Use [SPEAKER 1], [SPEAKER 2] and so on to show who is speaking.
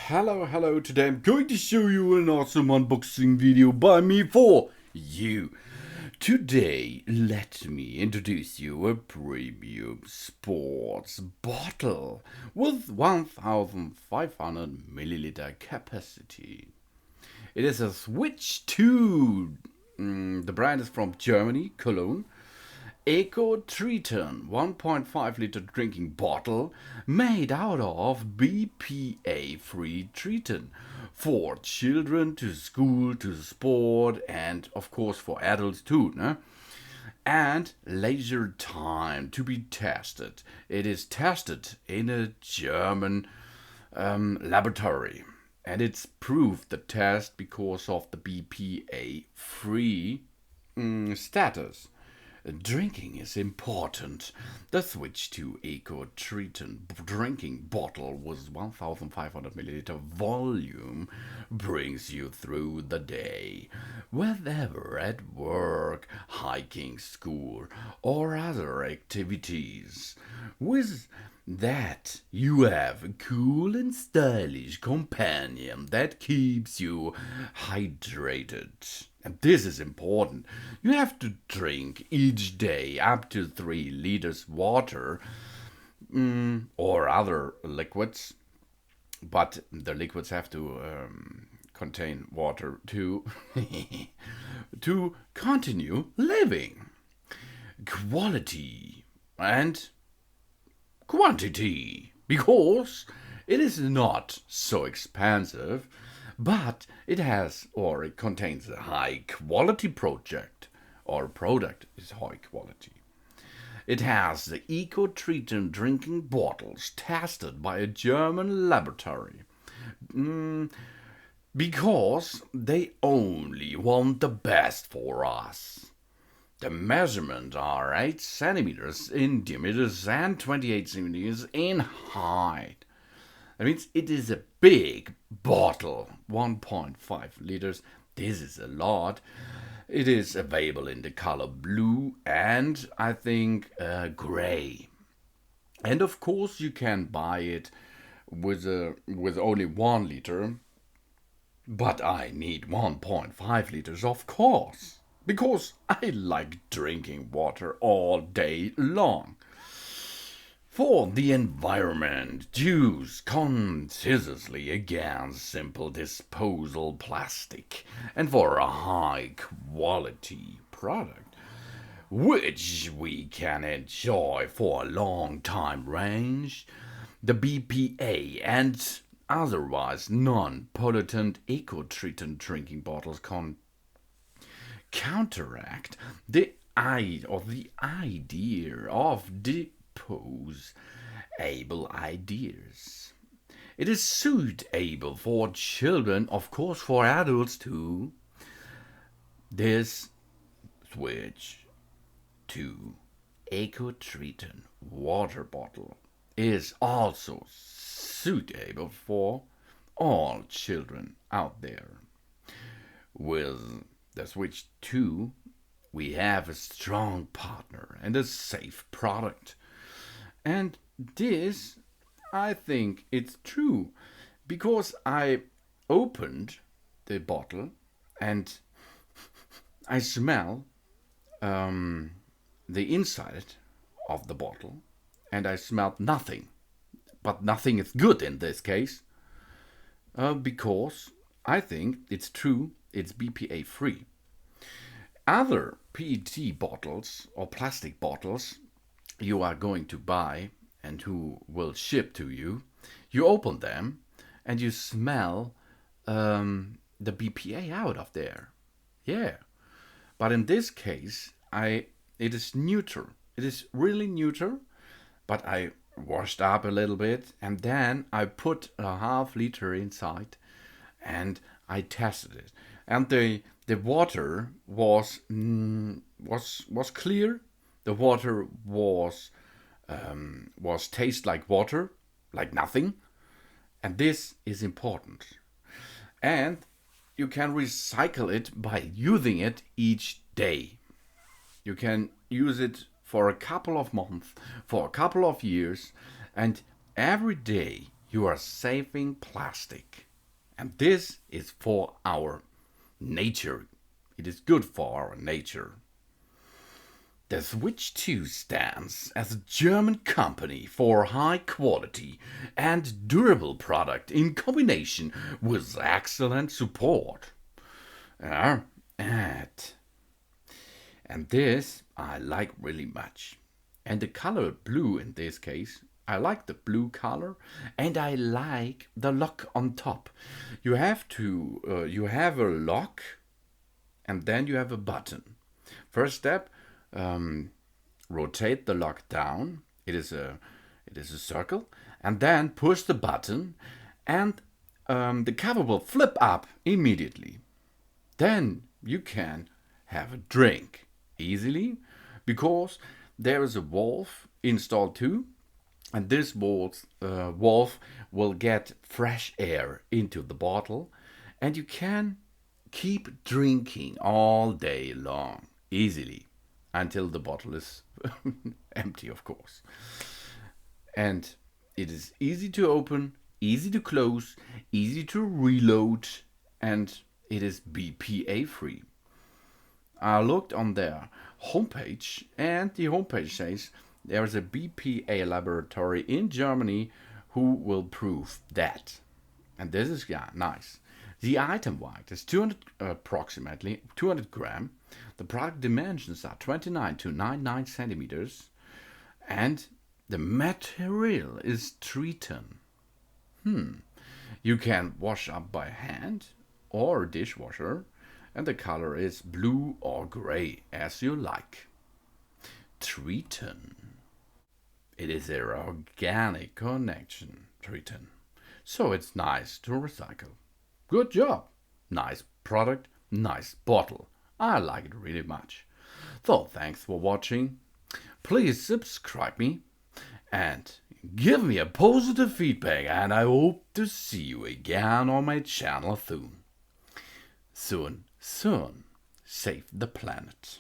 [SPEAKER 1] Hello, today I'm going to show you an awesome unboxing video by me for you. Today, let me introduce you a premium sports bottle with 1500 milliliter capacity. It is a SWITCH TOO, the brand is from Germany, Cologne. EcoTritan 1.5 liter drinking bottle made out of BPA-free Tritan for children to school, to sport, and of course for adults too. No? And leisure time to be tested. It is tested in a German laboratory. And it's proved the test because of the BPA-free status. Drinking is important. The SWITCH TOO EcoTritan drinking bottle with 1500 milliliter volume brings you through the day, whether at work, hiking, school, or other activities. With that, you have a cool and stylish companion that keeps you hydrated. And this is important. You have to drink each day up to 3 liters water or other liquids. But the liquids have to contain water too to continue living. Quality and quantity, because it is not so expensive, but it contains a high quality product is high quality. It has the EcoTritan drinking bottles tested by a German laboratory because they only want the best for us. The measurements are 8 centimeters in diameters and 28 centimeters in height. That means it is a big bottle, 1.5 liters. This is a lot. It is available in the color blue and I think gray. And of course you can buy it with only 1 liter. But I need 1.5 liters, of course, because I like drinking water all day long. For the environment, choose consciously against simple disposable plastic and for a high quality product, which we can enjoy for a long time range. The BPA and otherwise non-pollutant EcoTritan drinking bottles counteract the idea of disposable ideas. It is suitable for children, of course for adults too. This SWITCH TOO EcoTritan water bottle is also suitable for all children out there. With the SWITCH TOO, we have a strong partner and a safe product. And this, I think it's true, because I opened the bottle and I smell the inside of the bottle and I smelled nothing. But nothing is good in this case, because I think it's true, it's BPA free. Other PET bottles or plastic bottles you are going to buy and who will ship to you, you open them and you smell the BPA out of there. Yeah, but in this case, it is neutral. It is really neutral, but I washed up a little bit and then I put a half liter inside and I tested it, and the water was clear. The water was taste like water, like nothing, and this is important. And you can recycle it by using it each day. You can use it for a couple of months, for a couple of years, and every day you are saving plastic. And this is for our nature. It is good for our nature. The SWITCH TOO stands as a German company for high quality and durable product in combination with excellent support. And this I like really much. And the color blue in this case, I like the blue color, and I like the lock on top. You have a lock, and then you have a button. First step, rotate the lock down. It is a circle, and then push the button, and the cover will flip up immediately. Then you can have a drink easily, because there is a valve installed too, and this valve will get fresh air into the bottle, and you can keep drinking all day long easily until the bottle is empty, of course. And it is easy to open, easy to close, easy to reload, and it is BPA free. I looked on their homepage, and the homepage says there is a BPA laboratory in Germany who will prove that. And this is nice. The item weight is approximately 200 gram. The product dimensions are 29 to 99 centimeters. And the material is Tritan. You can wash up by hand or dishwasher. And the color is blue or gray, as you like. Tritan. It is an organic connection, Tritan. So it's nice to recycle. Good job. Nice product, nice bottle. I like it really much. So thanks for watching. Please subscribe me and give me a positive feedback, and I hope to see you again on my channel soon. Soon. Save the planet.